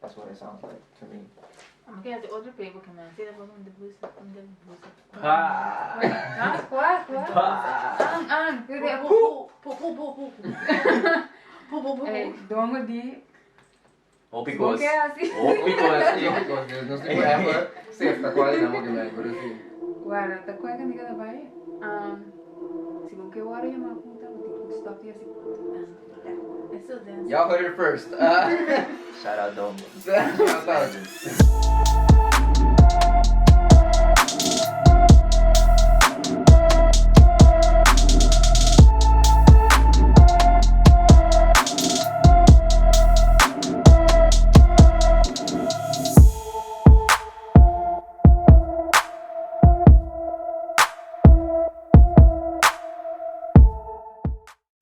That's what it sounds like to me. I'm gonna have the other paper come in. See that one on the booster. Ah! What? Doang mo di. Opikos. Así. Opikos. No estoy para safe ta cual na mo que me pero sí. Guarda, ¿te acuerdas que diga ba? Si mo kay wari yung mga punta mo, di stop ya si. I still dance. Y'all heard it first. Shout out Dom. Shout out.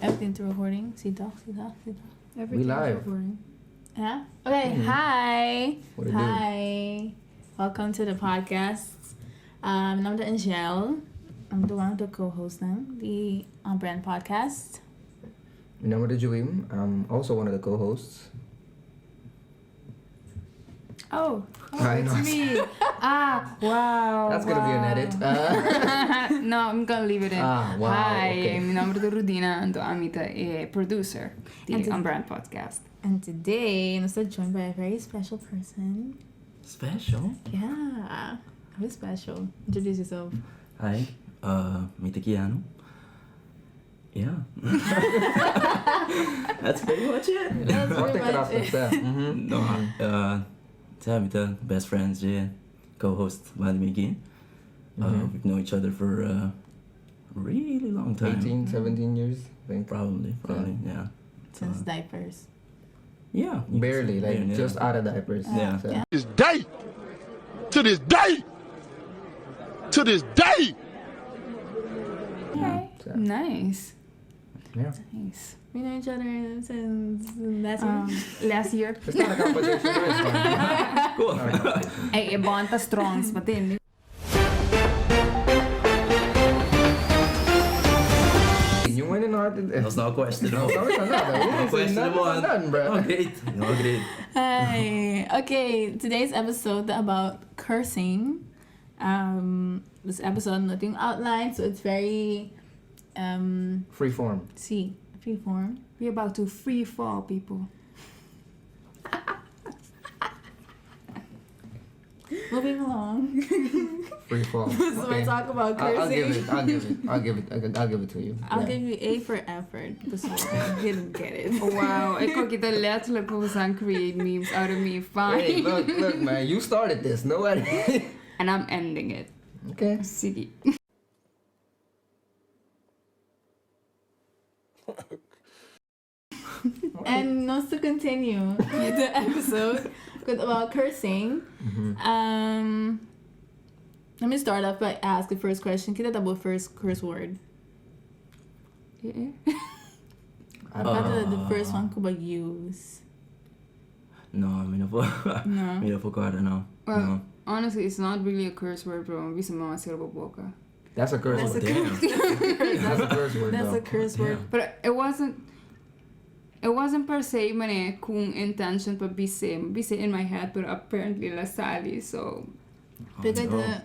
Everything's recording. See that. We live. Recording. Yeah? Okay, Hi. What it do? Hi. Welcome to the podcast. I'm the Angel. I'm the one of the co-hosts now, the OnBrand podcast. My name is Joim. I'm also one of the co-hosts. Oh, I it's know. me. Wow. That's gonna be an edit. No, I'm gonna leave it in. Wow. Hi, Okay. mijn naam is Rudina en I'm a producer, the OnBrand podcast. And today, I'm still joined by a very special person. Special? Yeah, who's special? Introduce yourself. Hi, meet Keanu. Yeah. That's pretty much it. That's What pretty the much it. crap No, meet the best friends, yeah. Co-host Vakantie Plan. We've known each other for a really long time. 18, 17 years, I think. Probably, yeah. Since diapers. Yeah. you Barely, can say, like yeah. just out of diapers. Yeah. So. Yeah. This day, to this day, to this day. Okay. So, Nice. yeah. Nice. We know each other since last year. It's not a competition. It's fine. Cool. Not a competition. Hey, bond pa strongs pa din. You went in hard. That's not a question, no. No, it's not. No question one. None, bro. Oh, great. No, great. Hi. Okay, today's episode about cursing. This episode nothing outlined, so it's very Free form. free form. We're about to free fall people. Moving along. Free fall. So I talk about I'll cursing. I'll give it to you. I'll Yeah. give you A for effort because I didn't get it. Wow, ik kon kita letterlijk aan create memes out of me. Fine. Hey, look, man. You started this. Nobody. And I'm ending it. Okay. Sige. And not to continue with the episode about cursing. Let me start off by asking the first question. Kita tabo first curse word. The first one ko ba use? No, I mean, No. no. Well, No. honestly, it's not really a curse word, bro. Bisa mga sirbo boka. That's a curse That's word. a Damn. That's a curse word. That's though. a curse word. But it wasn't per se mane kung intention pa bise in my head, but apparently la sali, so Because no. the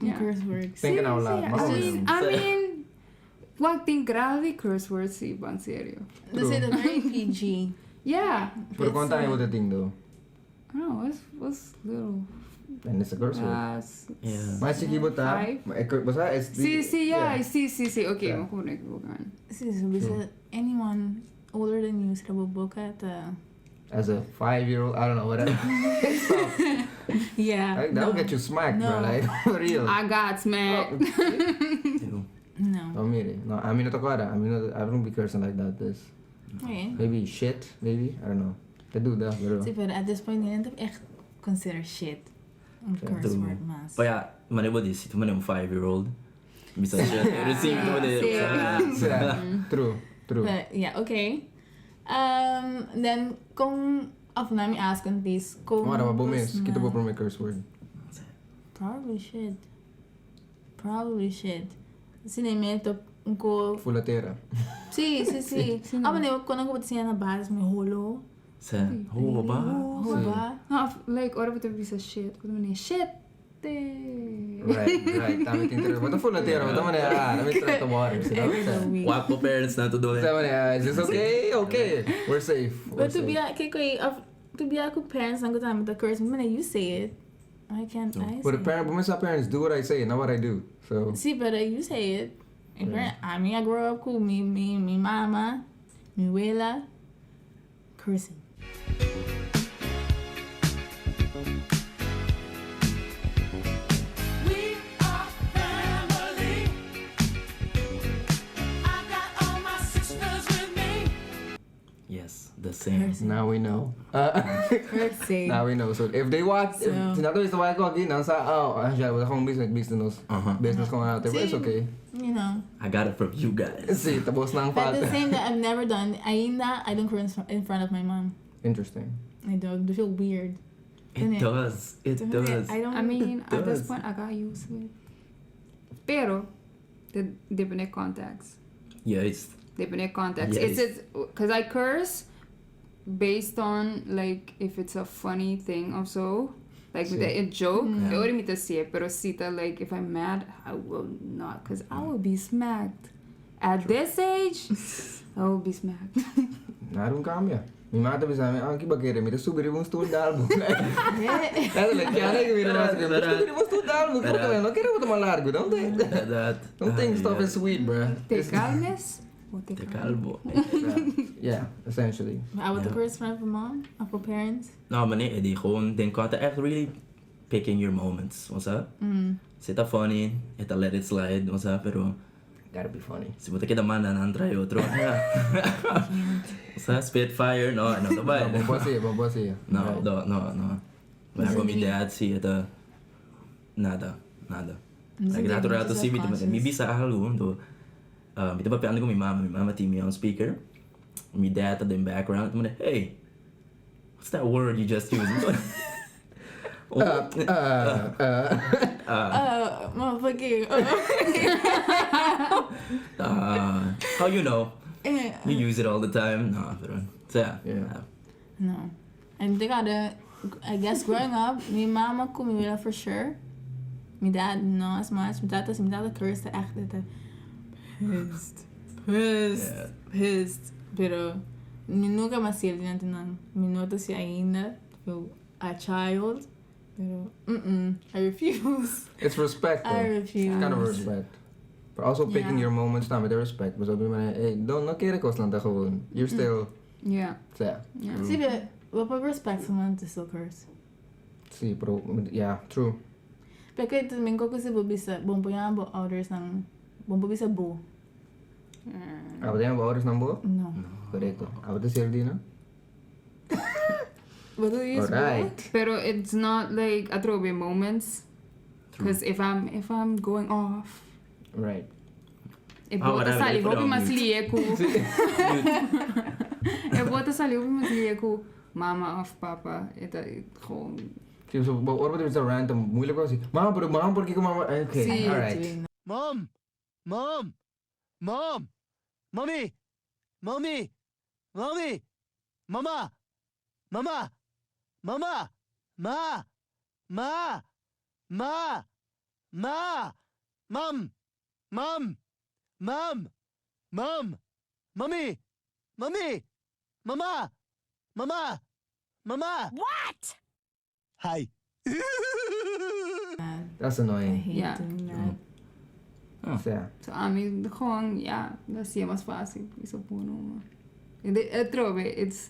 yeah. curse word. Thinking out loud. I mean, wag ting grabe curse words si Ibang serio. They say the very PG. Yeah. Pero It's, kung tayo with the thing though. No, what's little And it's a curse word. Yeah. Mas sikibot ha? Five. Basta it's the... See, okay, Yeah. makunik bukan. Anyone older than you sila buboka at As a 5-year-old, I don't know, whatever. yeah. Like, that'll get you smacked, bro. No. Like, for real. I got smacked. Ew. No. Oh, mire. No, I mean, I don't be cursing like that. This. Okay. Maybe shit, maybe. I don't know. They do that, bro. See, but at this point, hindi echt consider shit a curse True. word mas. But yeah, manibo this, ito manibo 5-year-old. Bisa siya, receive ito True. But, yeah, okay. Then, kung ako namin ask on this, kung Mga na mabumis. gusto Kita na- po from my curse word. Probably shit. Sinimento ko... Fulatera. Sí. Ako na ko nang siya na base may holo. Sa, ho ba? Hoba. No, like, ora betul bisa shit. Betul mana shit. Right. Tama tinter. What the full na tira? What man let me try the water. Wag po parents na to do it. Is this okay? Okay. We're safe. But to be ako parents nang gutam the curse, man, you say it. I can't. I But say my parents do what I say, not what I do. So. See, but you say it. I mean, I grew up cool. Me mama, me abuela, cursing. Yes, the same. Now we know. Cursing. Now we know. So if they watch, sinabi sa wife ko again, nasa, siya, wala akong business ko nga out there, but it's okay. You know. I got it from you guys. See, tapos na ang But falta. the same that I've never done. I don't curse in front of my mom. Interesting. I don't. I feel weird. It does. It does. I mean, It at this does. point, I got used to it. Pero, depende context. Yeah, it's Depende context. Yes. It's because I curse based on like if it's a funny thing or so. Like with a joke, I already meet to see it, pero sita like if I'm mad, I will not, cause I will be smacked. At this age, I will be smacked. Naroon kami. Mi mata bisa ang kibagere, mi subiri mong stool dalbo. That's like Keanu gawin na sige. Subiri mong stool dalbo. No quiero botar más largo, don't think. Don't think stuff is sweet, bro. Te calmes o te Te calmo. calvo. Yeah, essentially. I would curse in front of mom, of parents. Nou, meneer, die gewoon denk ik echt really picking your moments, what's up? Se tá funny, eta let it slide, what's up? Pero Gotta be funny. se buta kita mana nantra otro. What's up? Spitfire? No, tá bem. Bom siya. No. Maar com minha dad zie het nada. Like natural to see me, mi bisa halu do. Mi taba piano ko mi mama team on speaker. My dad in the background. I'm like, hey, what's that word you just used? Motherfucking. How you know? You use it all the time. No, pero Yeah. No. And they gotta, I guess growing up, my mama could me for sure. My dad, no as much. My dad cursed echt pissed. Pero, nunca mais sei diante não. Me nota-se ainda, a child. Pero, I refuse. It's respect, though. I refuse. It's kind of respect. But also picking your moments na with the respect. But sabi man, hey, no kere ko lang gewoon. You're still, Yeah. yeah. See, but what respect someone to still curse? See, pero, yeah, true. Porque também ko kasi bobisa, bomboyan bo others ng, bombobisa bo. Apa yang bawa harus nambah? No. Correcto. Apa tu serdina? What do you use? Alright. Pero it's not like atrobe moments. Because if I'm going off, Right. bota whatever, sali, put it hopi on mas mute. lieku. Bota sali, hopi mas lieku. Mama of papa, ito gewoon. So, what about if it's a random? Moeilijk was hij. Mama, por qué mama? Okay, See, alright. Mom! Mommy! Mama! What? Hi. That's I annoying. hate Yeah. doing that. Yeah. So, gewoon, ja, dat zie je mas fácil. Isso puno. Atrobe, it's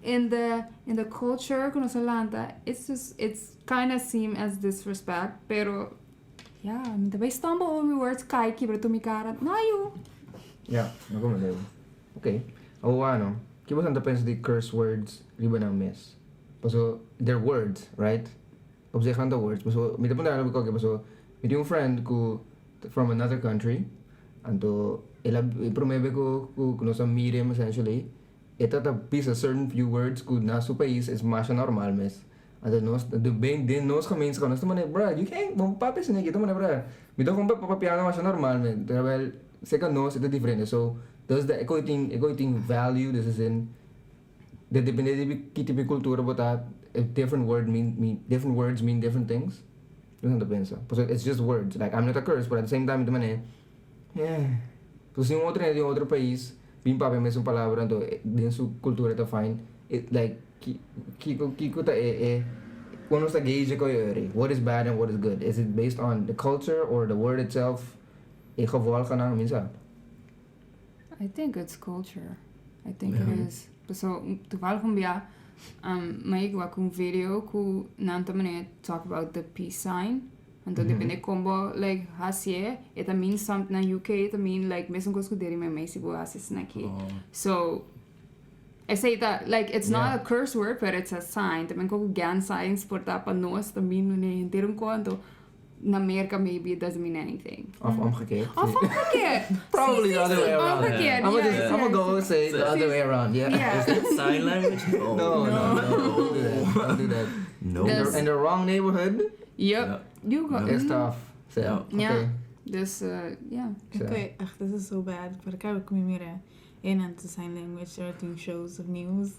in the culture kuno sa lanta, it's kind of seem as disrespect, pero yeah, I stumble over my words kai kibra to mi cara. Na you. Yeah, ako madali. Okay. O ano, kiba saan depends the curse words, riba ng miss. So, they're words, right? Observan the words. So, may tapon na alam ko, so, may yung friend ko from another country, anto, promebe ko kuno sa medium essentially, ito tapis a certain few words ko na sa país is mas normal, mes. Ano, the bang din nos comments ko, nasto man bro, you can't, papis na kita man bro. Mito kung papapiano mas normal, men. Well, second nos, ito different. So, does the equating value, this is in, depende di tipo cultura botar different words mean different things. Não pensa. It's just words. Like I'm not a curse, but at the same time também Pues se de outro país, vim para a mesma palavra, então dentro sua cultura tá fine. Like kiko ta quando está gauge ko what is bad and what is good? Is it based on the culture or the word itself? Geval ka na minsan. I think it's culture. I think it is. So, toevallig may gawa kong video ku nanta mané talk about the peace sign. And then depende combo like hasye, it means something na UK, it mean like mesmo coisa que deri may sibo hasis naki. So I say that like it's not a curse word, but it's a sign. Também ko gan signs por ta pa nós também ne interum quanto na America maybe it doesn't mean anything. Of omgekeerd. Probably the other way around. Omgekeerd. I'm gonna go say the other way around. Yeah. Yeah. Is that sign language? No. Don't do that. No. In the wrong neighborhood. Yep. You go. It's tough. So, Yeah. Dus, yeah. Okay, ach, this is so bad. But I can't come here and to sign language or doing shows of news.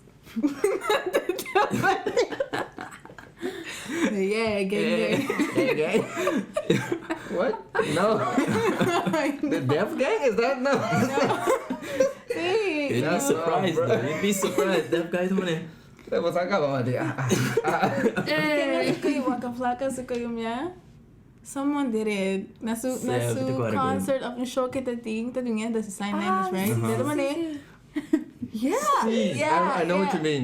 Yeah, gang. What? No. The deaf gang? Is that no? Hey. You'd be surprised, though. You'd be surprised. That guy naman Dat was acabado. Kayo waka flaka sa kayo niya. Someone did it. Nasu concert of the show kita ting ta dunya that's sign language, right? Dito man eh. Yeah. I know what you mean.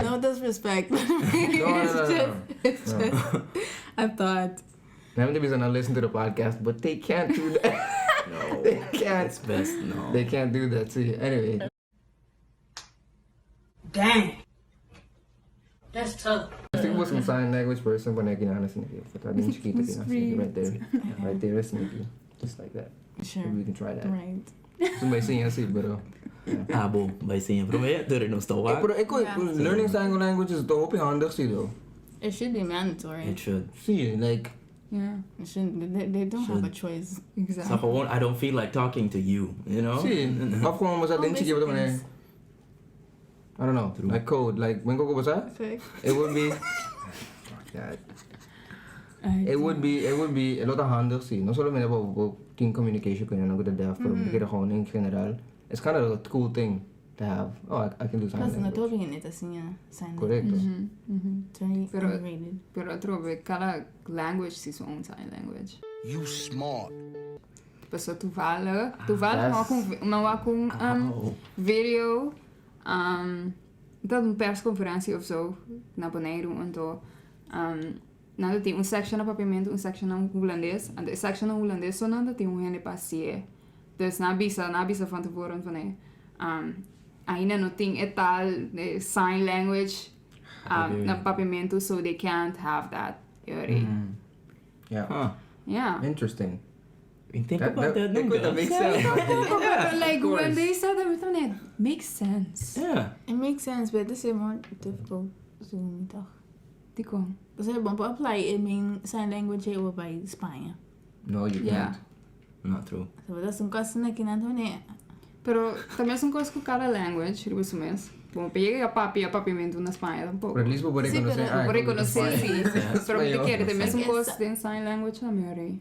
No disrespect. No. It's just I thought. Maybe they're gonna listen to the podcast, but they can't do that. No. They can't. It's best, no. They can't do that. See, anyway. Dang. That's tough. I think was some sign language person when I can honestly but I didn't keep it right there. Right there, sneaky. Just like that. Sure. Maybe we can try that. Right. Somebody saying assim, pero. Abo, by saying, pero may dere no sto Pero learning sign language is to open handig see though. It should be mandatory. It should. See, like Yeah. It shouldn't. They don't have a choice. Exactly. Sa gewoon, I don't feel like talking to you, you know? see, of gewoon was dat ding sige betul mana? I don't know. True. Like code, like when go bahasa, it would be. God. It would be a lot of handig see. No solo mina po team communication kanya nang good deaf, pero bigyan ako in general. It's kind of a cool thing to have. Oh, I can do sign Plus, language. natubing it as niya sign language. Correcto. It's very Pero- underrated. Pero trove, cada language si su own sign language. You smart. Pessoa toevallig that's- maar akong Oh. video dat een persconferentie of zo naar beneden en to nada tem section na papiamento section na holandês en de section na holandês só nada tem gente passie dus na bisa van tevoren van ainda não tem tal sign language na papiamento so they can't have that already. Yeah. Huh. Yeah. Interesting. You think about that, no, that makes sense. Like Of when course. they said that, it makes sense. Yeah. It makes sense, but this is more difficult to me toch. Tico. Kasi bang apply it mean sign language over by Spanje. No, you Yeah. can't. Not true. So that's some coisa na kinanto ne. Pero também são coisas com cada language, tipo isso mesmo. Bom, peguei a papiamento na Espanha tampouco. But at least we would Sí, reconocer. pero- Por reconhecer, sim. Pero Espanhol. porque tem mesmo Like, coisas em sign language na Mary.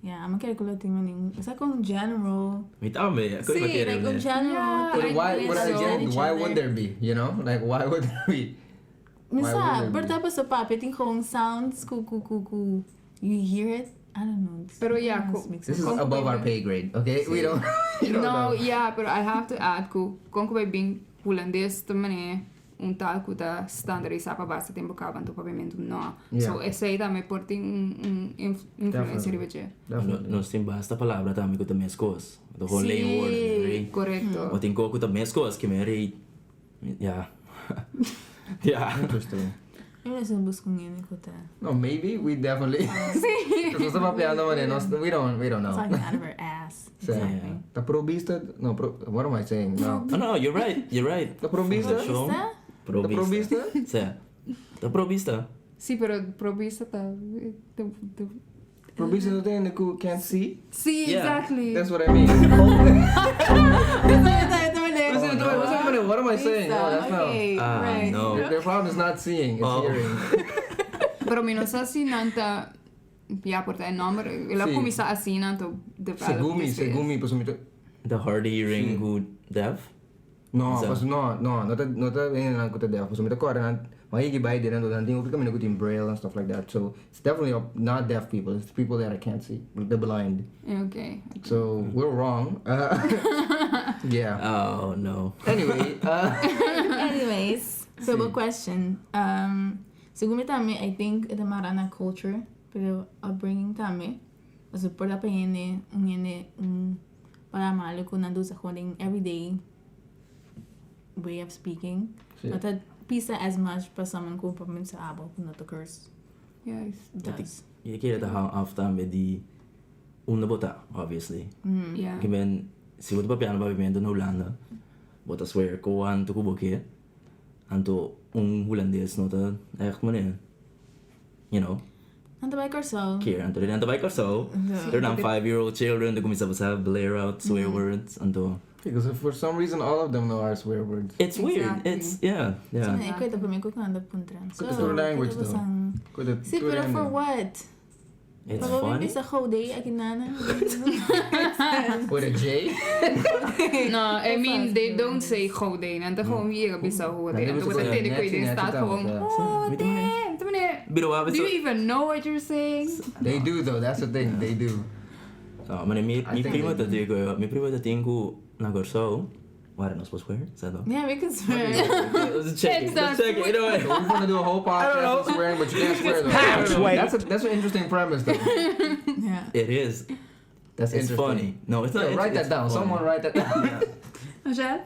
Yeah, I'm gonna calculate maning. Isa kung general. Wait, ame. Ako See, iba like on general. Yeah, But like, why? it's But so- again, why would there be? You know, like why would there be? Misa, Why would but there tapos sa papi ting kung sounds ku. You hear it? I don't know. Pero yeah, This is above our pay grade. Okay, we don't. You don't No, know. yeah, pero I have to add que como que vai bem holandês também tal que da standardizar para basta tempo que avanço papiamento não. Yeah. So essa aí também pode ter influência de você. Definitely. Nós tem basta palavra também que também as coisas. The whole lane word, right? Correcto. O tem coco também as coisas que me rei. Yeah. Yeah. Interesting. Yun na sinubos kong yun ko ta. No, maybe we definitely. Because sa papiano man, we don't know. Talking out of her ass. So, Exactly. the probista. No, what am I saying? No. Oh, no, you're right. You're right. The probista. Show. The probista. Say, the probista. Sì, però provvista Probably the thing that you can't see. Sì, Yeah. exactly. That's what I mean. Ito. What am I saying? No, that's Okay, Ah, right. no. not. Their problem is not seeing, it's Oh. hearing. Però mi non sa si nanta pia porta il nome. La Sì. come sa asi nanto develop. Segumi, pues umito. The hard hearing who deaf? No, So- pues no, nota yun lang ko ta deaf. Pues umito ko rin mahigibay din ang danting upit kami nagutin braille and stuff like that. So it's definitely not deaf people. It's people that I can't see, the blind. Okay. So we're wrong. Yeah. Oh no. Anyway, Anyways, so a question. Siguro tami, I think ito marana culture, pero upbringing tami. So por la payene, para malo ko nando sa koning everyday way of speaking. Sí. Not that pisa as much pa someone ko pa min sa abo kung not to curse. Yes. Does. Je kira ta hang after med die underbota, obviously. Yeah. Given si wat pa piano ba pimento na Holanda. Bota swear ko an to kubo ke. Anto Hollandes nota echt manier. You know, Nando ba curso? keer anto rin anto ba so. They're not 5-year-old children. They kumisa sa blare out swear words anto. because for some reason all of them know our swear words. It's weird. Exactly. It's yeah. So, ikaw ito pa may kukanda puntran. Good for language though. Good See, pero for what? It's Pag funny. sa hode, akinana. With a J? No, I mean they don't say godin. En dan gewoon hier op zo horen. En dan wordt het in de kwijt staat gewoon. Oh, damn. Biro Do you even know what you're saying? They do though, that's the thing, they do. Oh, maar mi think prima they te digo, mi prima te tengo na gorso. Why not supposed to swear? Said no. Yeah, we can swear. Let's check it. Let's check it. You know what? We're gonna do a whole podcast on swearing, but you can't swear though. That's an interesting premise though. Yeah. It is. That's It's interesting. funny. No, it's not. Yeah, write that it's down. funny. Someone write that down. Angel?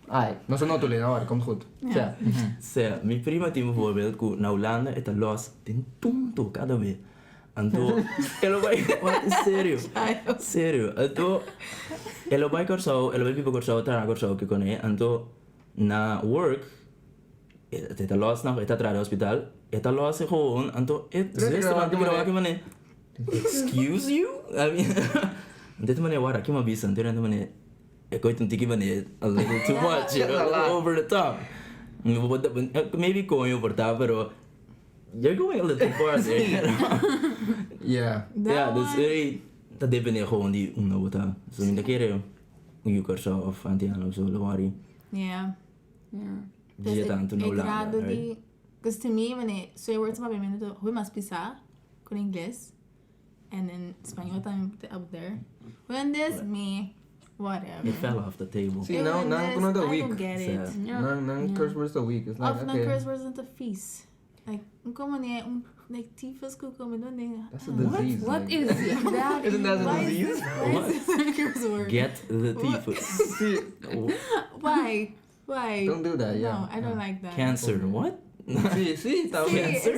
Ai, non sono tuloy na komt goed. Ja. Zeg, mijn prima team bijvoorbeeld, ko na Holanda, het een los, tin punto cada vez. Anto, elo vai, what is sério? Sério, anto, elo vai corso, elo vai pipo corso, tra corso que kone, anto, na work, het een los na, het een tra hospital, het een los gewoon, anto, het restaurant que ginawa que excuse you? I mean, dit mane wara, que mabisa, anto rando mane, ik ooit een tikkie mane, a little too much, you know, over the top. Maybe going over top, pero you're going a little far there. You know? Yeah. Ja, dus dat depende gewoon die unabota. So in de kere yung corso of antiano so lawari. Yeah. Yeah. Dia tanto na Holanda, right? Because to me, when it swear words pa minuto, huy mas pisa con English, and in Spanish time up there. When this me, whatever. It fell off the table. See, now When I'm this, the I week. don't get it. Yeah. Nang curse words the week. It's like, Of okay. curse words not a feast. Like, como niya, like tifus ko como doon niya. That's a disease. What like. is that? Isn't that a Why is disease? this? Why is this a curse word? Get the thief. See, Why? Why? don't do that, yeah. No, I don't like that. Cancer. What? See, tao See, cancer.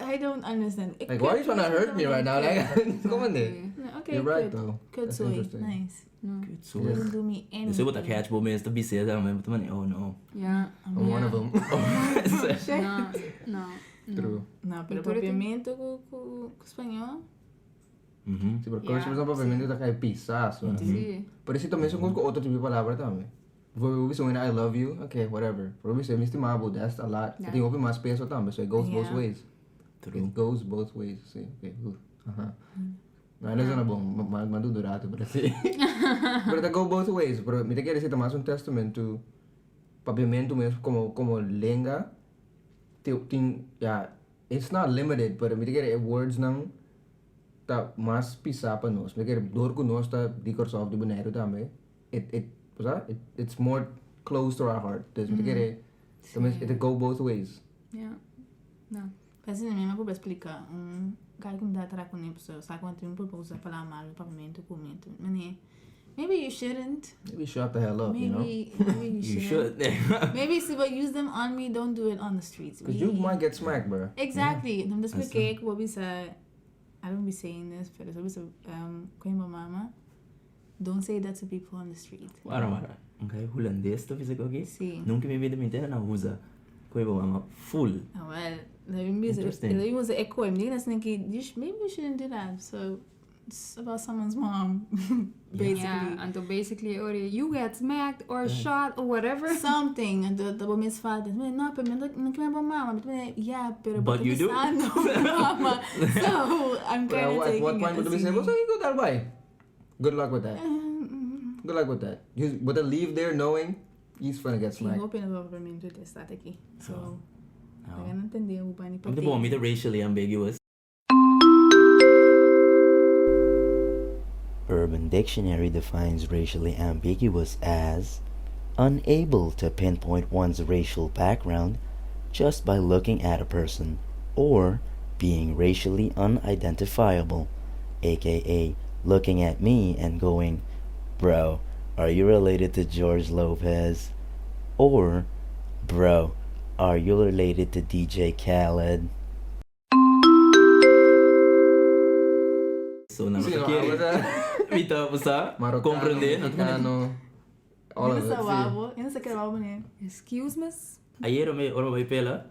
I don't understand. Like, why are you trying to hurt me right now? Like, come on there. No, okay, You're right, good. though. Good That's soy. interesting. Nice. Good so. Doesn't do me anything. Dus wat catch moments to be said that man, but man, oh no. Yeah. I'm one of them. No. True. No, pero Cultura tem- propriamente com espanhol. Mhm. Sí, pero curse words não propriamente tá cai pisaço. Sí. Por isso também são com outro tipo de palavra também. Vou ver I love you, okay, whatever. Por isso me estimado, that's a lot. Yeah. Você tem ouvir mais peso também, so it goes both Yeah. ways. True. It goes both ways, sim. Okay, good. Não é na bom, madudurato para si. Pero that go both ways. Pero me te quer dizer mais testamento, papiamento mesmo como lenga. Yeah, it's not limited, pero me te quer words nang tá mais pisa para nós. Me quer dor com nós tá de corso de boneiro também. It's more close to our heart. Dus me te quer também it go both ways. Yeah. No. Kasi na mesma para explicar, cara que me dá atrás com a pessoa, sabe quanto tempo para usar falar mal, papiamento, comento. Maybe you shouldn't. Maybe shut the hell up, you know? Maybe you You shouldn't. should. Maybe see, but use them on me. Don't do it on the streets. Because you might get smacked, bro. Exactly. Nung das That's cake, what we said, I don't be saying this, but it's always kung mama, don't say that to people on the street. Wara. Okay, Hollandes to fizik okay? Sim. Nunca me vida me entende na usa. Kuibo mama full. Oh, well, maybe it's a echo. Maybe we shouldn't do that. So it's about someone's mom, basically. Yeah, and basically, or you get smacked or shot or whatever. Something. And the woman's father, no, pero no quiero mama. Yeah, pero But you do. Mama. So I'm kind of taking what point would we say? So you go that way. Good luck with that. Good luck with that. You would leave there knowing he's gonna get smacked. I'm hoping the government will start aqui. So, Oh. I don't entender o bani Ito po, may racially ambiguous. Urban Dictionary defines racially ambiguous as unable to pinpoint one's racial background just by looking at a person, or being racially unidentifiable, aka looking at me and going, "Bro, are you related to George Lopez?" Or, "Bro, are you related to DJ Khaled?" So, nakakiri. Mita po sa comprender. Marocano, all of it. Eu não sei que era né? Excuse me? Ayer oro may pela.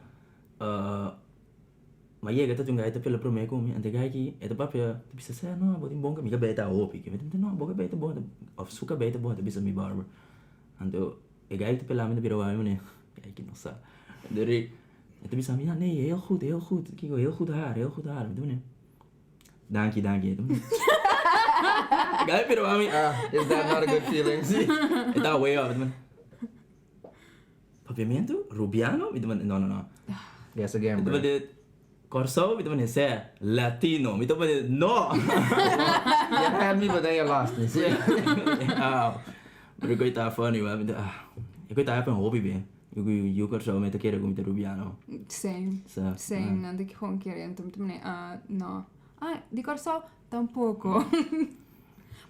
Maya gata tunga ita pela pro me kumi. Ante gaki ita papia bisa sa no botin bongka mi ka beta opi. Kami tente no boka beta bo of suka beta bo bisa mi barber. Ando e gaki ita pela mi na birawa mi ne. Gaki no sa. Dari ita bisa mi na ne heel goed. Kiko heel goed haar. Doe ne. Dankie. Gaya pero mami, Is that not a good feeling? ita way up, teman. Papiamento? Rubiano? No. Yes, again, Ito bro. ba de Corso? Ito ba de Latino? Ito ba de no? You had me, but then you lost me. See? Pero ko ita funny, ba? Iko ita pa hobby ba? Yung Corso may takira ko mit Rubiano. Same. Sa Same, não tem que querer, então também, não. De Corso, tampouco.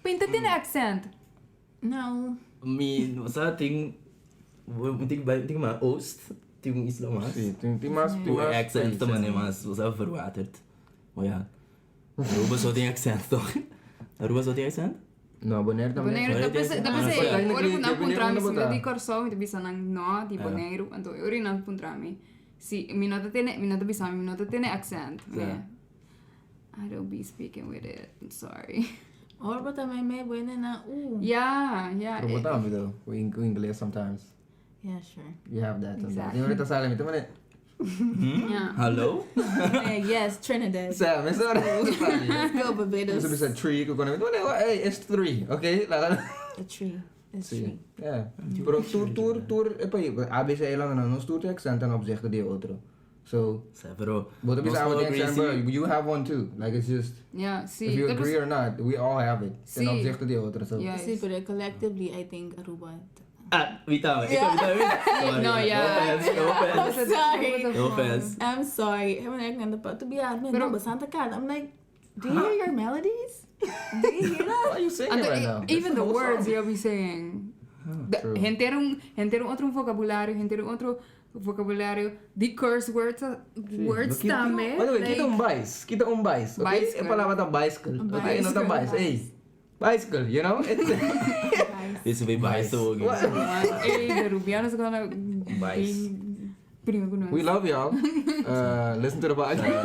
Pinta tem accent. Não. sa ting ting ma Oost, ting Isla mas. Sim, tem mais O accent também é mais verwaterd. Maar ja. Aruba só tem accent toch? Aruba só tem accent? No, Bonaire também. Bonaire, Bonaire tapos tem- ora Technically, kung napuntrami Bonaire sila na di bata. Corso, ito bisa nang no, di Bonaire, anto ori napuntrami. Si, minota bisa, minota tiene accent. Yeah. I don't be speaking with it. I'm sorry. Or também me buena na Yeah. Pero botar though. O inglês sometimes. Yeah, sure. You have that. Exactly. Yung rita sa alam ito man. Yeah. Hallo? Yes, Trinidad. Sam, it's not. Let's go, Barbados. Gusto bisa tree ko kuno. Hey, it's 3, okay? A tree. It's Sim. tree. Yeah. Pero tour, ABC lang na nos tour accent ten opzichte die outro. So, Pero both of us most have all an accent, agree, bro. You have one too. Like it's just Yeah, if you agree or not, we all have it. Ten Sí. opzichte die outro. So. Yeah. See, but collectively, I think Aruba. bitaw. Yeah. Sorry. No, yeah. No offense. I'm sorry. No offense. I'm sorry. To be honest, Pero- no, Santa Cat. I'm like, do you hear your melodies? Do you hear that? Why are you singing right now? Even the That's whole words song. you'll be saying. True. Gente era outro vocabulário, de curse words também. By the way, kita bice. Okay? Bicycle. E palavra ta bicycle. Okay, não ta bice. Hey, bicycle, you know? This way by so. The Rubianos are gonna Bice. We love y'all. Listen to the podcast.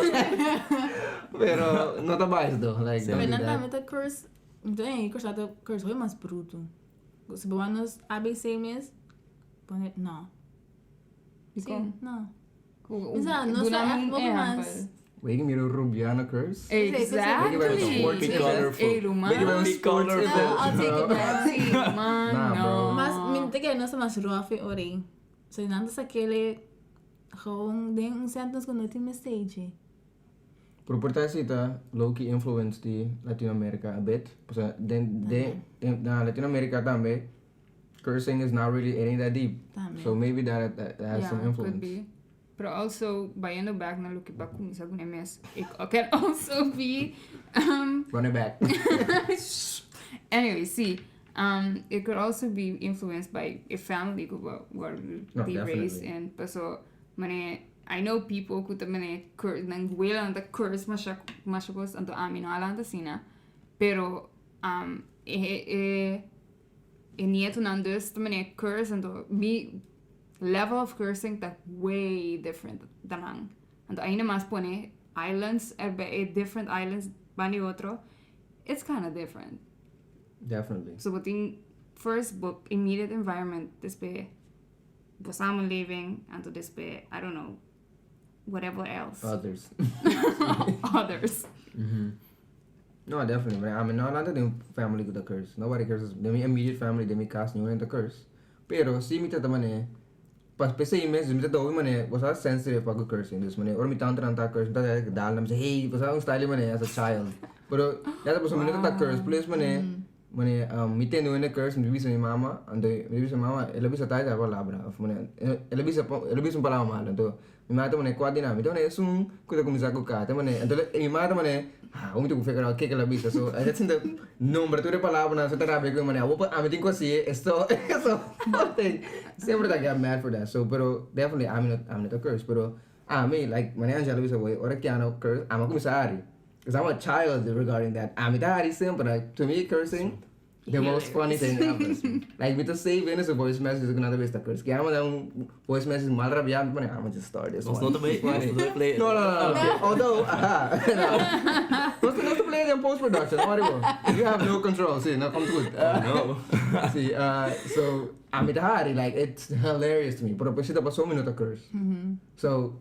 Pero não ta bice though. Like, don't Mas do não tá that. muito curse. Então, curse foi mais bruto. Se vamos ABC mesmo, não. Sim, não. Exato, não só é pouco mais. Wait, you mean Rubiana curse? Exactly. Be colorful. Hey, Make it very sports colorful. event, I'll take it bro. back. Sim, man, Nah, bro. no. Mas, minta que não mais rough ori. So, nada sa aquele gewoon ding sentence que não tem message. Pero por tayo sita, low-key influence di Latin America a bit. Kasi na Latin America tambe, cursing is not really any that deep. Tama. So maybe that has some influence. Could be. But also, bayano back na look back kung isa MS. It can also be Run it back. anyway, see. It could also be influenced by a family where No, they raised definitely. in. Paso, I know people who curse nang wala ang curse masyakos anto amin ala ang sina. Pero nieto nandos curse anto level of cursing that way different than ang. And aina mas pone islands, different islands bani otro. It's kind of different. Definitely. So buting first book immediate environment despe samenleving and to despe I don't know whatever else. Others. Others. No, definitely. I mean, not the family with the curse. Nobody curses. They mean immediate family. They mean cast new into curse. Pero si mita tamane, pas pesa imes, mita daw mane, was sensitive pag cursing this mane. Or mita anta curse, mita dal nam say hey, was ang style mane as a child. Pero data pas mane ta curse, please mane mita no na curse, mi bisa mi mama, ando mi bisa mama, ela bisa tayo ta palabra. Of mane, ela bisa palabra malo to. Mi mata mane kwadi na, mita mane sung kuda kumisago ka, ta mane, ando mi mata mane vamos to figure out que la visa. So that's in the number to the palabra so tarabe ko man. I think was esto thing. Siempre I get mad for that. So pero definitely I'm not a curse. Pero me like man Angela visa way or Keanu curse. I'm a commissary because I'm a child regarding that. I'm that is simple. Like to me cursing. The most funny thing happens. Like me to save in a voice message is another way to curse. Kaya mo voice message mal rabian man. I'm just start this one. Not to play. No. Although, What's not to play in post-production? You have no control. See, now come to it. No. See, so, Amidahari, like, it's hilarious to me. Pero pag siya pa so minute occurs. So,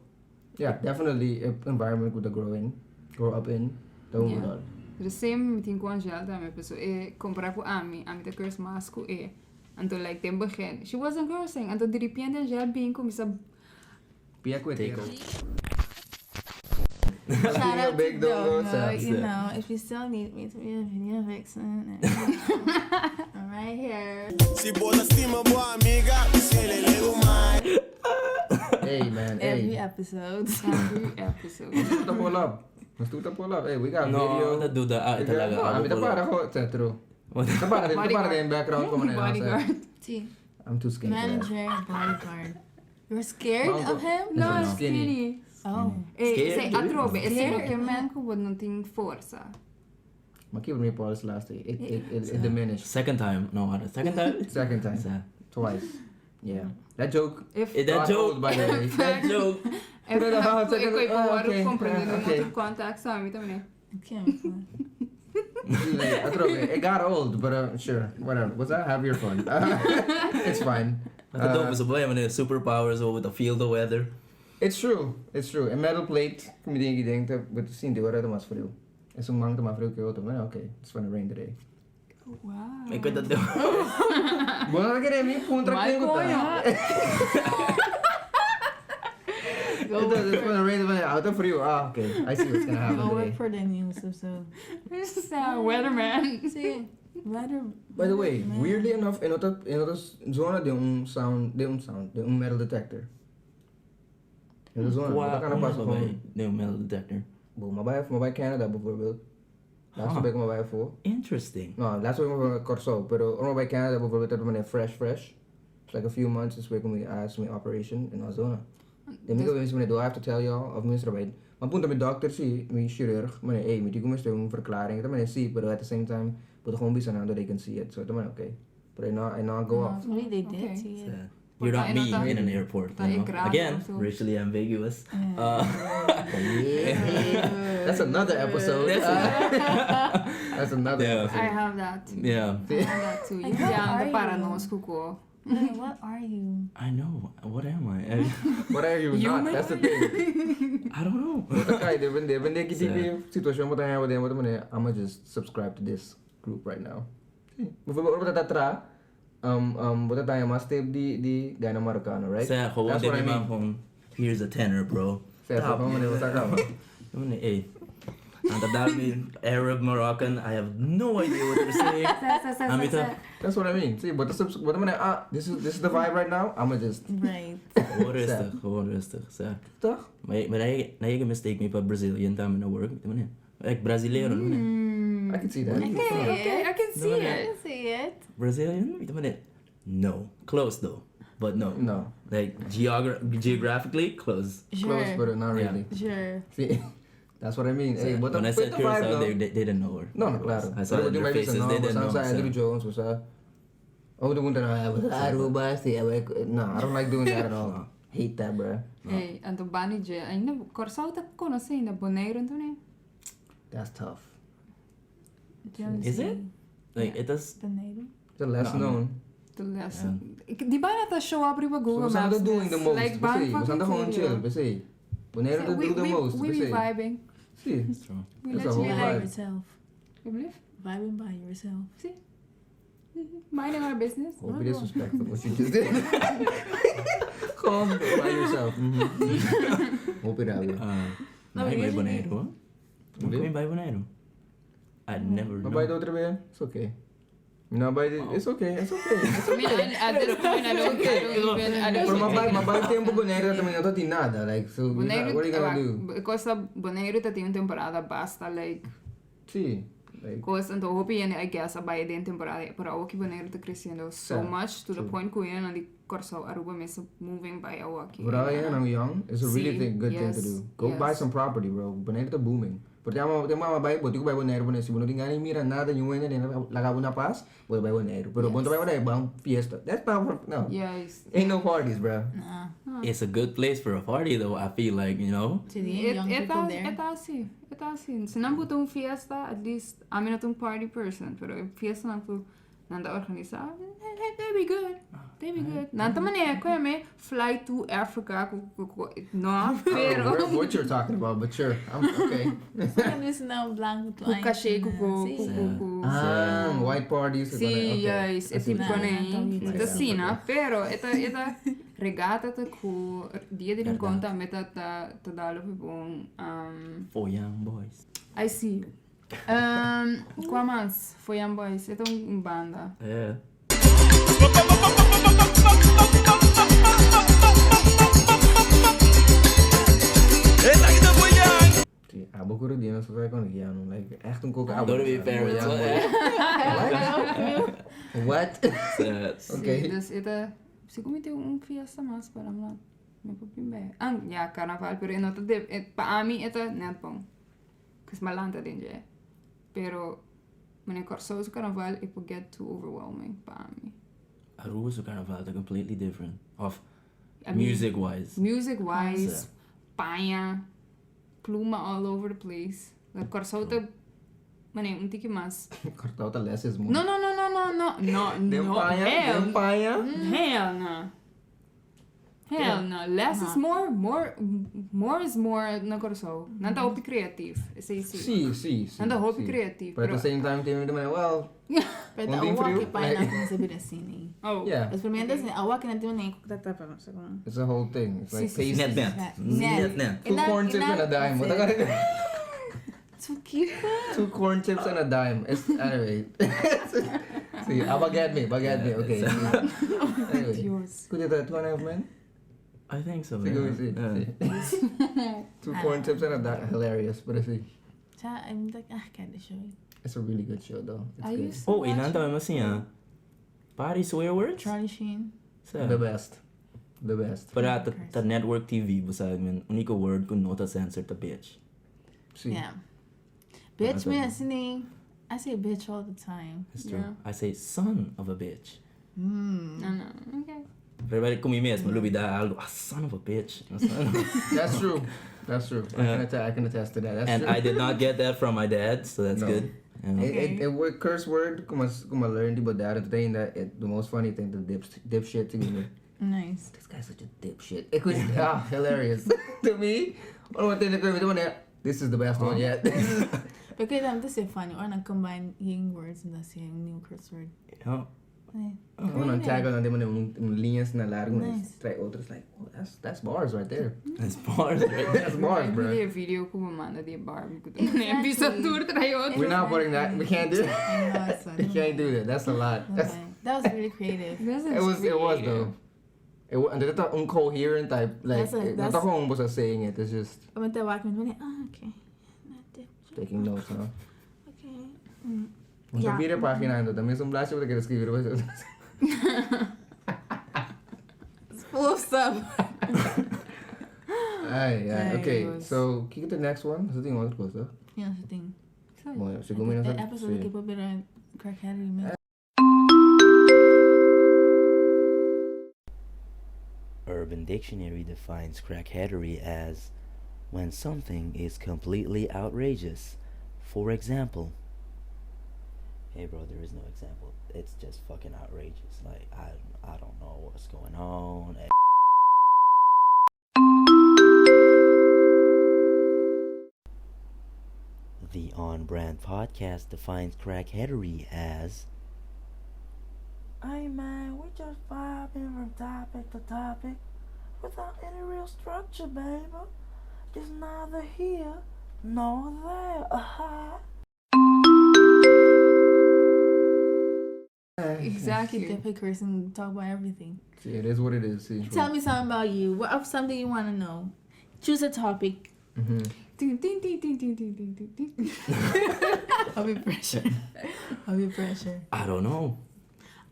yeah, definitely environment with the grow up in. Yeah. The same meeting ko Angela dami so compara po ami the curse masco anto like tem begin. She wasn't cursing anto de repente Angela being ko misa Pia kwete. Shout out big to Dogo, Dogo, you know, if you still need me to be a video vixen, I'm right here. Si boa estima boa amiga, se ele leu mais. Hey man, Every hey. episode. Let's do the pull up. Hey, we got No, video. naduda. Talaga. Ito para ko, true. Ito para yung background ko man. Bodyguard. See, I'm too scared for that. manager, bodyguard. You're scared of him? No, Skinny. skinny. Oh. Sei atrobe, é sério Scared. que man ko não tem força. My kid with me pause last day. It diminished. Second time. No, second time? Second time. Sa- Twice. Yeah. That joke. If that got joke. old, by the way. That joke. iko Okay, compreendendo okay. outro contact sa amin também. Okay. It got old, but sure, whatever. What's that? Have your fun. It's fine. Nakadog sa buhay, man, superpowers over the field of weather. It's true. A metal plate. Kung hindi denkt, but sin di wala mas frio. Es un mang mas frio que otro. Man, okay, it's gonna rain today. Wow. May kwenta daw. Bueno, que mi punta que It's gonna rain out of frio. Okay. I see what's gonna happen Go work today. for the news, so. This is weatherman. See, weather. By the way, man. weirdly enough, in other zona de un metal detector. In de zona, dat kan pas gewoon. Nee, metal detector. Mabay Canada bijvoorbeeld. Laatst ben ik mabay voor. Interesting. No, laatst ben ik mabay Corso, pero mabay Canada bijvoorbeeld dat men fresh. It's like a few months this week when we asked me operation in our zona. Dan ik weet do I have to tell y'all of minister bij. Maar punta met dokter si, met chirurg, maar hey, met die komt een verklaring, dat men see, but at the same time, but gewoon bisa na they can see it. So dat men okay. But I know go off. Maybe they did Okay. see it. You're not me Tayo in an airport. tayo You know? grado, Again, so- racially ambiguous. That's another episode. That's another Yeah. episode. I have that. Yeah. I have that too. Like, what are Yung you? para nós kuko. Like, what are you? I know. What am I? What are you not? That's the thing. I don't know. Okay, when they get die situation mo tayo mo I'ma just subscribe to this group right now. Bijvoorbeeld wat dat tra wat tayo mas tape di gana Marocano, right? Sa gewoon That's what I mean. kung here's a tenor, bro. Sa ko mo wala ka. Hey. And the Arab, Moroccan, I have no idea what they're saying. Amita, That's what I mean. See, but this is the vibe right now. I'ma just Right. gewoon rustig. Sa. toch? Maar na mistake me pa Brazilian tama na work. Ito man like Brasileiro naman I can see that. Okay, I can see I it. can see it. Brazilian? Ito man No. Close though. But no. No. Like geographically close. Close, Sure. but not really. Sure. See, that's what I mean. Hey, but When I said the vibe, Curacao, though. they didn't know her. No, claro. I saw it in their faces. They didn't know. Basta So. Andrew Jones, basta Oh, the one that I was Aruba, no, I don't like doing that at all. Hate that, bro. Hey, anto bani je, ainda Corsau tá conhece ainda Boneiro também. That's tough. Is it? Like, it does... Boneiro. It's the less known. The lesson. Di ba na ta show up riba So, Google what's Maps? doing the most? Like, Basi, bang what's fucking home chill? Basi. Bonero to do the most. We be Basi. vibing. See, It's true. We That's a whole literally By vibe. yourself. Alsjeblieft. Vibing by yourself. See? Minding our business. Hope be disrespectful what you just did. Calm by yourself. Hope it out. No, May usually- Bonero. May Bonero. I never know. Mabay daw trabe yan? It's okay. Mabay din. It's okay. It's okay. It's I mean, okay. at this point, I don't even. Pero mabay tempo bonero também não tem nada. Like, so Boneiro, what are you gonna do? because Boneiro tá tem temporada basta, like, See, like, because então hope and I guess abaya din temporada para o que Boneiro tá crescendo so Yeah, much to the true. point ko yan ali Corsao Aruba mesmo moving by Awaki. but I am young. It's a really See, good thing to yes, do. Go buy yes. some property, bro. Bonero tá booming. Pero tem uma mabay, bote ko buy bonero bonero. Si não tem mira nada, yung wena din lagabo na pas, bote buy bonero. Pero Yes. bonto buy bonero, bang fiesta. That's powerful. No, Yes. ain't no parties, bro. Nah. It's a good place for a party, though, I feel like, you know? To the young people there. Ito assim. Se não botou fiesta, at least, I'm not a party person, pero fiesta na po, nanda organizar, they be good. They be good. Nanta mané, ko me fly to Africa, no, pero, What you're talking about, but sure. I'm okay. Ano is na blanco to cachê ko White parties. Sim, okay. yes, I see tipo what ko you're na saying. yun. Ito sina, pero ito regata ta ko, dia din conta meta ta dalo pong For young boys. I see. Qual mais? Foi Young Boys. Ito ang banda. Yeah. Sí, abo ko rin din sa kaya ko Keanu. Like, echt een koken Don't be parents. What? Okay. Sim, dus ito, siguro ito yung fiesta mas para lang. May pagpimbe. Ja, carnaval. Pero ito, pa ami ito, net pong. Kasi malanta din dyan. Pero, wanneer Corsao sa carnaval, it will get too overwhelming pa ami. Aruba sa carnaval, they're completely different. I mean, Music-wise. Music-wise, paia, pluma all over the place. Like, Corsao ito, mané, un tiki mas. Cortado ta leses mo. No, Dempaya? hell, Dempaya? hell no. Hell no. Less is more is more na Corsao. Nanta hopi creative. Say. Sí. Nanta hopi creative. But at the same time, tem naman, well, Pero Onding awak frio, que pa like- na sabi na sini. Oh. yeah, Experimenta assim, awak que na timo na ikot tata pa sa kung. it's a whole thing. It's like Sí, sí, pasty. Net. Two corn chips and a dime. What the So cute. 2 corn chips and a dime. It's, anyway. See, bagat me. Okay. Anyway. Yours. Could you that 2.5 men? I think so. Sige, Yeah. see. 2 corn chips and a dime. Hilarious. But I see. Cha, I'm like, can't show you. It's a really good show though. It's I good. used to Oh, watch inanta mo siya. Party swear words? Charlie Sheen. The best. Para ta network TV, basag man, uniko word kung nota censor ta bitch. See. Yeah. Bitch, me sini. I say bitch all the time. It's true. Yeah. I say son of a bitch. No. Okay. Pero balik kumimis, malubida algo, son of a bitch. That's true. I can attest to that. That's And true. I did not get that from my dad, so that's No. good. Yeah. It word curse word kuma learn about that and thing that the most funny thing the dipshit to me. Nice. This guy's such a dipshit. It was hilarious to me. One thing this is the best one yet. Because this is funny. Or nag-combine yung words na siya yung new curse word. Oh, Eh. One tag on them linhas na largo Nice. try others like oh, that's bars right there. that's bars, right? That's bars, bro. Really a video ko mamanda di Barbie ko. Exactly. Episode tour tayo. We're not putting that. We can't do that. I know, so We can't do that. That's a lot. That's, that was really creative. it was though. It was and it's incoherent type like That's not ako was saying it. It's just Pamanta walk me, okay. taking notes, huh? Okay. Mas Yeah. vira página ando também são blast para que escrever It's full of stuff. Ay, okay. Ayos. So, kick the next one. Sa tingin mo otro cosa. Yan sa thing. Mo, siguro mo na The sa. episode que pa pero crackhead remix. Urban Dictionary defines crackheadery as when something is completely outrageous. For example, hey bro, there is no example. It's just fucking outrageous. Like I don't know what's going on. The OnBrand podcast defines crackheadery as hey man, we just vibing from topic to topic without any real structure, baby. It's neither here nor there. Exactly. Keep that pickers and talk about everything. See, it is what it is. See, Tell me something about you. What of something you want to know? Choose a topic. Mm-hmm. Ding, ding, ding, ding, ding, ding, ding, ding, ding. I'll be pressure. I don't know.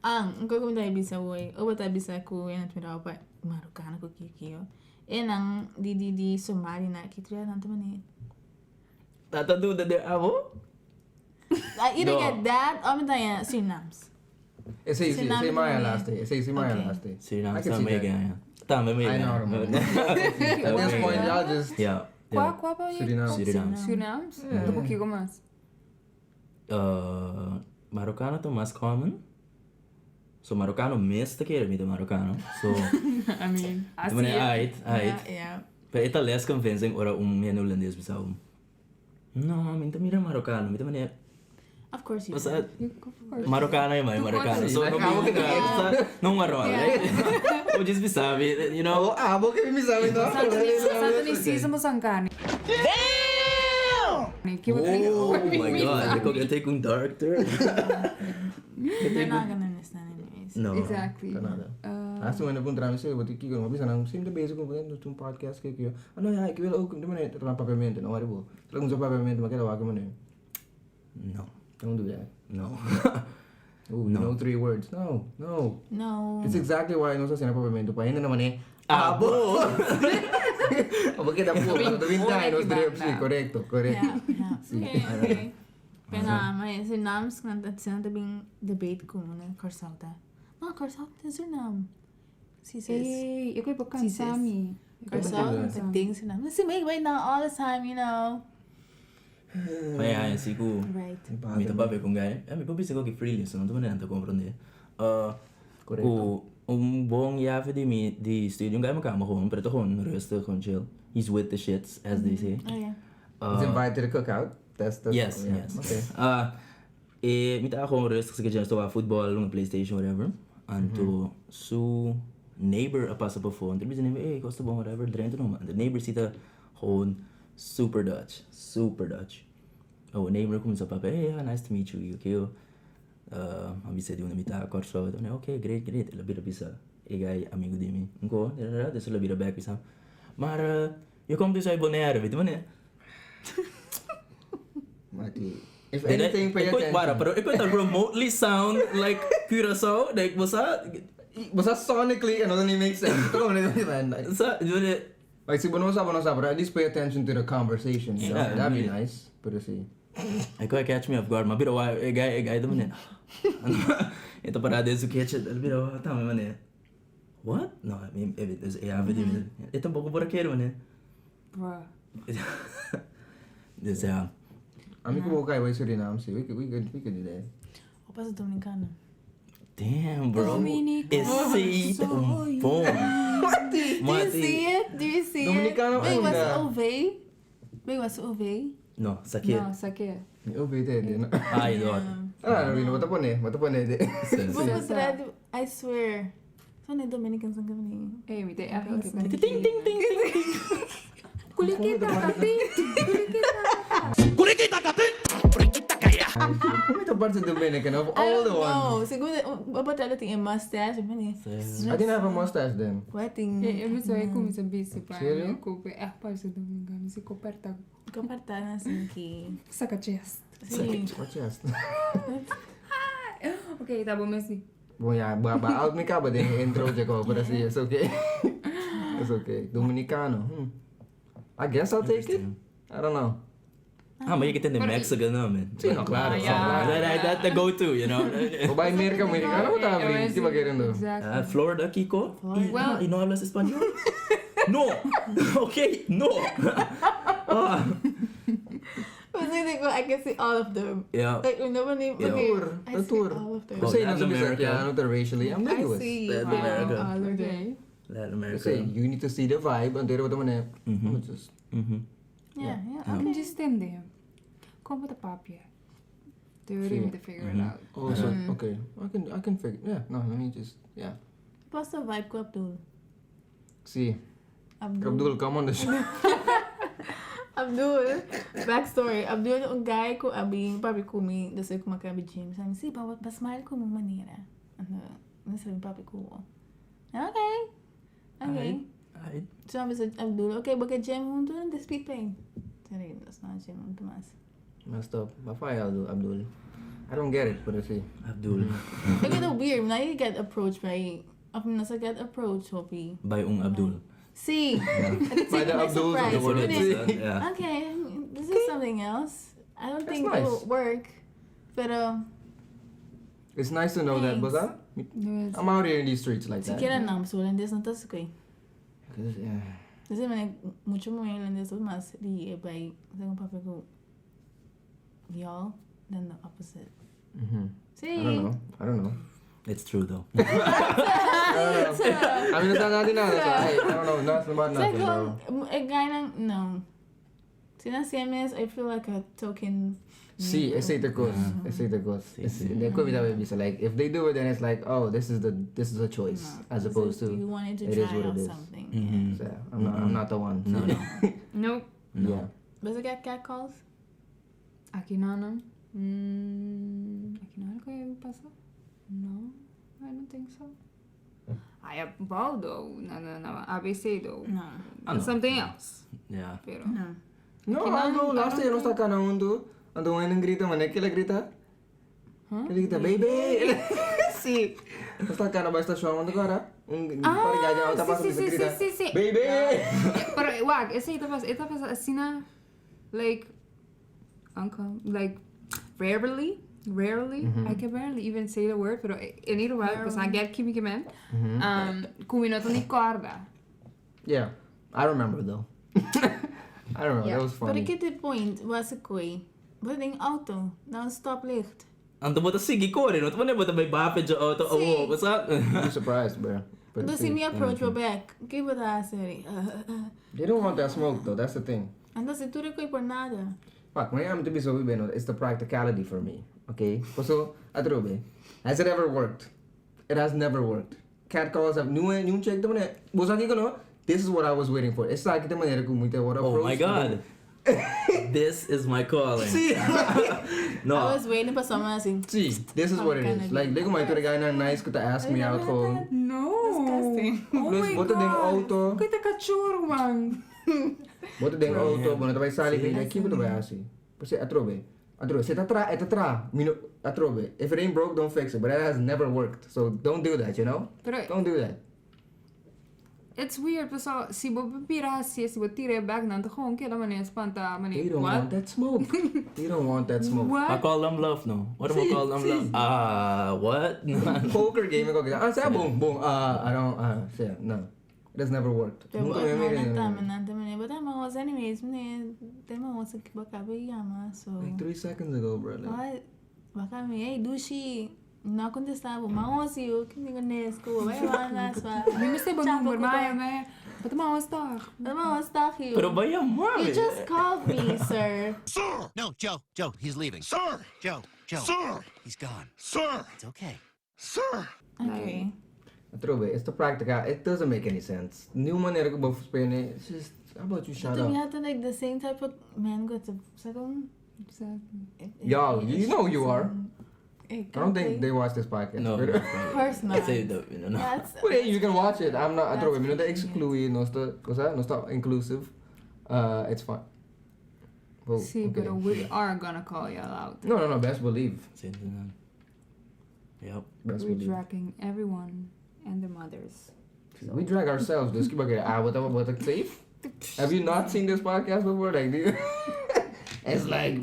Ang ko tayo bisa boy. O ba tayo bisa ko yan at miraw pa marukana ko kikiyo. Ang di sumali na kitria nanto man eh. Tatado na de amo? I either No. get that or tayo Surinams. Say Suriname Maya naman last day. Say Maya Okay. last day. Suriname I can sa see may that. ganyan. Tama may I know. At this point, y'all just Yeah. Qual pa yun? Suriname. Suriname? Yeah. Ito po kiko mas. Marocano to mas common. So Marocano miss the care with the Marocano. So I mean, I ito see man it. ait. Yeah. Pero ito less convincing ora menu holandês bisa No, minta mira Marocano, minta man Of course you basta do. Of course. Marocano yung may Marocano. So Like, no amo bigo ka ka basta nung maro, right? O just bisabi, you know. abo kayo misabi to. Santo ni Cisa mo sangkani. Damn! Oh my god, ako gantay kong dark turn. They're not gonna understand anyways. No. Exactly. Kanada. Aso nga napunta namin sa'yo, ba't kiko mabisa nang sim the basic ko itong podcast kayo. Ano ya, kiwala og naman eh, ito lang papamento, no wari po. Talagang sa papamento makilawag mo na yun. No. Don't do that. No. Oh, No. no 3 words. No. No. It's exactly why no sa sinapapamento pa. Hindi naman eh. Abo. O bakit na po? Dawintay, no strips. Correcto. Yeah. Okay. Pero may Surinams nga sinatabing debate ko muna. Karsauta. Karsauta din Surinam. Si sis. Hey, ikaw iba kan Si sis. Sami. Karsauta. Tagding Surinam. Si Meg right now all the time, you know. Kaya si ko. Right. Mita pa kung gaya. May pabisa ko ki freelance, no tuman na ta comprende. Correcto. Buong yafe di studio gaya makama ko, pero to kon resto kon chill. He's with the shits as they say. Oh yeah. He's invited to the cookout. That's Yes, yeah. yes. Okay. Mita ako resto sa kanya to football, ng PlayStation whatever. Anto su neighbor apa sa phone. There is a neighbor, hey, costa bon whatever. Drento no man. The neighbor sita hon super Dutch. Oh, neighbor kom sa papa, hey, nice to meet you. Okay. Abisa di una mita corso. Okay, great. Labira bisa. Egay amigo di mi. Unko, this labira back bisa. Maar je komt dus uit Bonaire, weet je wanneer? Mati. If anything, pay attention. Pero ik kan remotely sound like Curaçao. Like, Basta sonically, ano doesn't make sense. Ito ko na man. Like, si Bonosa, pero at least pay attention to the conversation. You know? Yeah, That'd be yeah. nice. Pero si... Ay ko catch me off guard. Mabiro wa egay naman eh. Ito para din sa kitchen. Mabiro tama man eh. What? No, I mean, there's a video. Ito boko para kero man eh. Bruh. This Ami ko okay, why Suriname? We could do that. O pa sa Dominicano. damn, bro. Dominicano. Esse bom. Do you see Dominicano it? Wait, was ainda. it Ove? No, sakit. No, sakit. Oh, bete, din. Ay, Lord. Rino, matapon eh. I swear. Saan yung Dominicans ang kami? Eh, may tayo ako. Ting ting ting ting ting. Kulikita ka, Ito part sa Dominican of all the ones. No, siguro, about the other thing, a mustache. I didn't have a mustache then. Wedding. Eh, eu sei como se bisi pa. Sério? Eu é parte do Dominicano, se coperta. Compartar na assim que... Saca chest. Sim. What's chest? Okay, tá bom, Messi. Bom, yeah, out me ka ba din yung intro dyan ko, pero si it's okay. It's okay. Dominicano. I guess I'll take it. I don't know. Maar je kent in Mexico naman. Sí, no, claro. That's the go-to, you know. O ba Amerika, ano ta, Bri? Di ba ganun do? Exactly. Florida, Kiko? Well- ¿Y no hablas español? No! Okay, no! But I can see all of them. Yeah. Like, nobody. Yeah. Okay, I The see tour. all of them. Oh, Kasi Latin nasa Bisaya, America. ano ta, racially I ambiguous. see Latin America. all of them. Okay. Latin America. Kasi you need to see the vibe, ang tira ba naman eh. Just, Yeah, I'm okay. just in there. Kom met de papje. They already See. need to figure it out. oh, so, okay. I can figure, let me just, What's the vibe ko, Abdul? See, Abdul, come on the show. Abdul, backstory. Abdul, yung guy ko, papi ko mi, das ko makabi gym. Sabi, si, basmile ko mong manera. Nasabi papi ko. Okay. Alright. Sabi sa Abdul, okay, baka gym mo doon, the speed pain. Sorry, that's not gym mo, Tomas. Messed up. Bafay Abdul. I don't get it, but I see. Abdul. Look at the weird. Now you get approached by, nasa get approached, Hopi. By Abdul. See, By the Abduls of the world. Yeah. Okay, this is something else. I don't That's think nice. it will work. Pero, It's nice to know that, Thanks. basta? Yes. I'm out here in these streets like si that. kira nam, so holandés no tas ko eh. Yeah. Kasi man, mucho mo yung holandés, mas di by, sa kong papi ko, y'all, then the opposite. See? I don't know. It's true though. I mean, it's not natin na. I don't know. Nothing about Sa nothing, bro. kong, gaya ng, no. Sina CMS, I feel like a token. Sí, ese te cos. They could be that way. So like, if they do it, then it's like, oh, this is a choice, as opposed to You wanted to it is try what out it is. something. So, I'm not the one. No. Nope. Yeah. Does it get cat calls? Akinana? Akinana ko yung pasa? No, I don't think so. I have though. No. ABC though. No. And something else. Yeah. Pero. No. No, ando, last year, no está ka na undo. Ando ngayon ng grita, manek kila grita. Kila grita, baby! Sí. No está ka na ba estasyon, ando ka ra? Pari gaja, ang tapas sa grita. sí. Baby! Pero wag, ito pa asina, like, rarely, I can barely even say the word, pero in ieder geval, pas aan get kimi kemen, kuminoto ni corda. Yeah, I remember though. I remember, Yeah. that was But funny. ik heb de point, was ik kooi. Wat een auto, nou een stoplicht. Ang tabo sige ko rin. Ano ba may bapid sa auto? Oh, what's up? I'm surprised, bro. But Dus see, ik me approach me back. Kijk wat daar sorry. they don't want that smoke though, that's the thing. En dat is tuloy ko por nada. Fuck, when I'm to be so beno, it's the practicality for me. Okay? So, atrobe. Has it ever worked? It has never worked. Cat calls have new check the money. Bosaki ko no? This is what I was waiting for. It's like the manera ko muita what Oh my god. This is my calling. See? I No. was waiting for someone to say, See, this is what it is. Like, they go my to the guy na nice ko ta ask me out ko. No. Disgusting. Oh Plus, my boto ding auto. Kita kachur, man. Boto ding auto. Bono tabay sali ko. Like, kibo to ba asi? Kasi atrobe. Se tatra. Atrobe. If it ain't broke, don't fix it. But that has never worked. So, don't do that, you know? Pero Don't do that. it's weird, so si bo pipira si bo tire back nan to gewoon kila man espanta man. They don't want that smoke. They don't want that smoke. I What? call them love, no? What am I call them love? What? Poker game ko kaya. Boom. I don't say no. It has never worked. "Pero Nunca what me no miré. nagtama na but I'm was anyways, tema was bakabe yama, so. Like 3 seconds ago, bro. Like, What? Baka mi, hey, dushi. Na contestava, mas eu que me conheço, vai lá na sua. Mi miste bo number maya me. But ma was tak. Mas tá aqui. Pero bayam mo. You just called me, sir. Sir! No, Joe, he's leaving. Sir! Joe, Sir! he's gone. Sir! It's okay. Sir! Okay. Atrobe, it's the practical. It doesn't make any sense. New manera ko ba spene? It's just, how about you shut Do we up? have to like the same type of man go to second? Y'all, you know you are. I I don't think they watch this podcast. No. But- Of course not. Say the, no. That's Well, hey, you can watch it. I'm not. That's Atrobe, no, the convenient. exclude, no, sta inclusive. It's fine. Oh, See, okay. but we are gonna call y'all out. No, best believe. Say the, yep. Best We're believe. dragging everyone and their mothers. We drag ourselves. This what safe? Have you not seen this podcast before? Like, do you, It's like,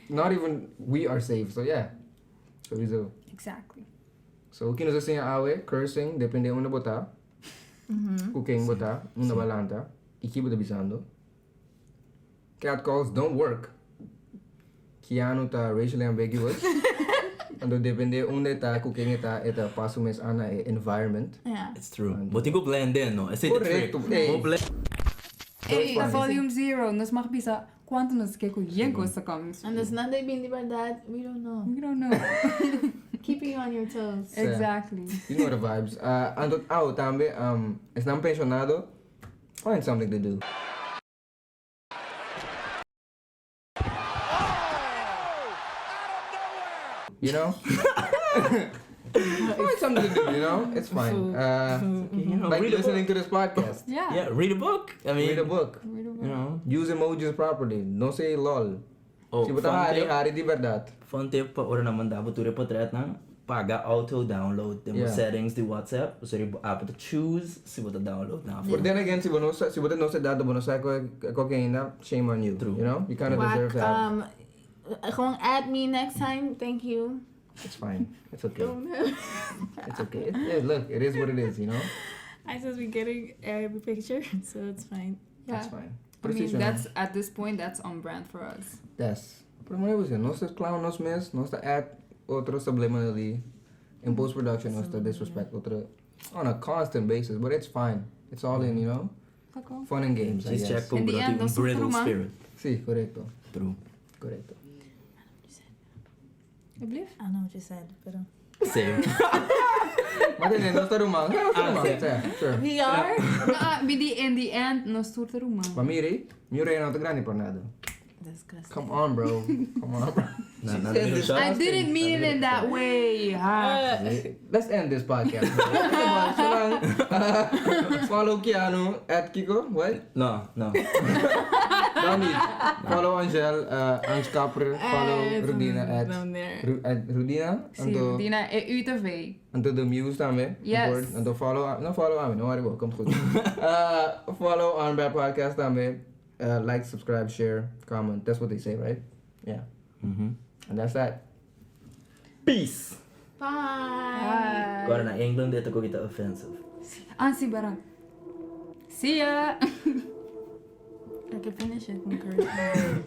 not even we are safe. So yeah. Sowieso. Exactly. So, kino sa siya awe, cursing, depende una bota. Cooking bota, una balanta. Iki bota bisando. Catcalls don't work. Keanu ta racially ambiguous. Ando depende unde ta cooking eta pasumes ana environment. Yeah. It's true. Buti ko blend in, no? I say the trick. Correcto. Hey. Mo blend. Hey, volume 0. Nos mag bisa quanto nos que ko yenko sa comments. And there's nothing being about that. We don't know. We don't know. Keeping you on your toes. Exactly. You know the vibes. Ando tambe, están pensionado. Find something to do. You know? Find something to do, you know? It's fine. Like read a listening book. to this podcast. Yeah. Yeah, read a book. I mean, Read a book. you know. Use emojis properly. Don't say lol. Oh, Si bata hari di verdad. fun tip pa ora naman dapat tu repotret nang paga auto download the Yeah. settings di WhatsApp so ri app to choose si bota download na. But then again, si bata no sa dado bono sa cocaine, shame on you. True. You know? You kind of deserve that. Gewoon add me next time. Thank you. It's fine. It's okay. It's okay. Look, it is what it is, you know? I supposed to be getting every picture, so it's fine. Yeah. It's fine. I mean, Precision. that's at this point, that's on brand for us. Yes. Pero mo yun, no sa clown, no sa miss, no sa act, otro subliminally, in post-production, no sa disrespect, otro, on a constant basis, but it's fine. It's all in, you know? Ako. Fun and games, I Just guess. check po In the end, yung no brittle super man. spirit. Si, correcto. True. Correcto. I believe. I know what you said, pero... Same. Matindi, no sa rumang. No sa rumang. Yeah, sure. VR? In the end, nos turta rumang. Pamiri, mure na ito grani por nada. Disgusting. Come on, bro. Come on, bro. Na middle shot. I didn't mean it in that way. Ha. Let's end this podcast. Bro. So lang, follow Keanu at Kiko. What? No. Don't need. Follow Angel, Ange Capri. Follow Rudina at Down there. Rudina. Si Dina e UTV. Anto the Muse tame. Yes. Anto follow amin. No worry, come goed. Follow OnBrand podcast tame. Like, subscribe, share, comment. That's what they say, right? Yeah. Mhm. And that's that. Peace. Bye. Agora na England dito ko kita offensive. Ansi barang. See ya. I can finish it in Korean.